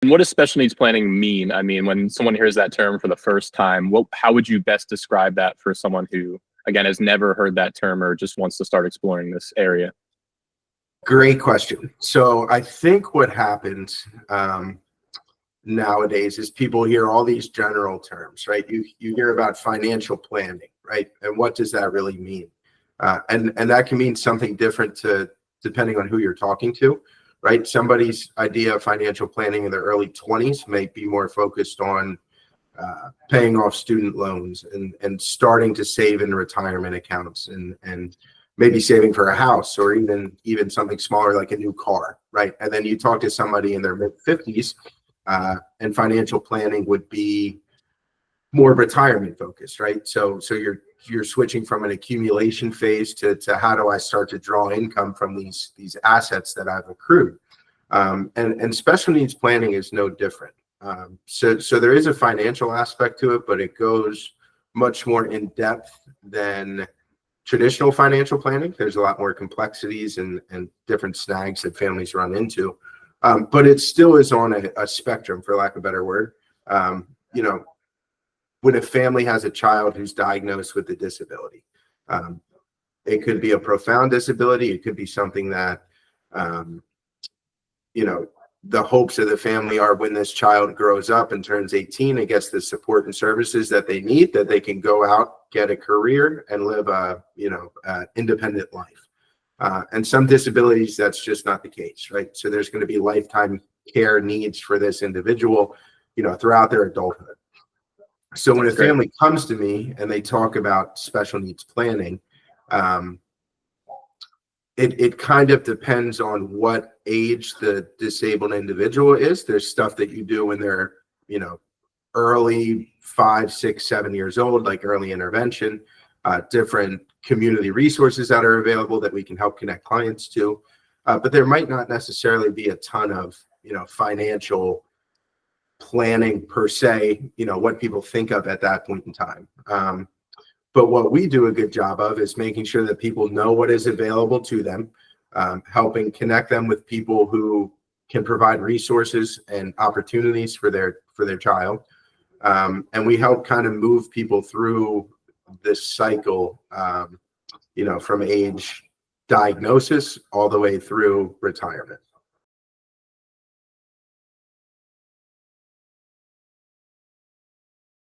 And what does special needs planning mean? I mean, when someone hears that term for the first time, how would you best describe that for someone who, again, has never heard that term or just wants to start exploring this area? Great question. So I think what happens nowadays is people hear all these general terms, right? You hear about financial planning, right? And what does that really mean? And that can mean something different depending on who you're talking to, right? Somebody's idea of financial planning in their early 20s may be more focused on paying off student loans and starting to save in retirement accounts and maybe saving for a house or even something smaller like a new car, right? And then you talk to somebody in their mid 50s and financial planning would be more retirement focused, right? So you're switching from an accumulation phase to how do I start to draw income from these assets that I've accrued. And special needs planning is no different. So there is a financial aspect to it, but it goes much more in depth than traditional financial planning. There's a lot more complexities and different snags that families run into. But it still is on a spectrum, for lack of a better word. When a family has a child who's diagnosed with a disability, it could be a profound disability. It could be something that, the hopes of the family are when this child grows up and turns 18 and gets the support and services that they need, that they can go out, get a career, and live independent life. And some disabilities, that's just not the case, right? So there's going to be lifetime care needs for this individual, throughout their adulthood. So when a family comes to me and they talk about special needs planning, it kind of depends on what age the disabled individual is. There's stuff that you do when they're, early 5, 6, 7 years old, like early intervention, different community resources that are available that we can help connect clients to. But there might not necessarily be a ton of, financial planning per se, what people think of at that point in time. But what we do a good job of is making sure that people know what is available to them, helping connect them with people who can provide resources and opportunities for their child. And we help kind of move people through this cycle, from age diagnosis all the way through retirement.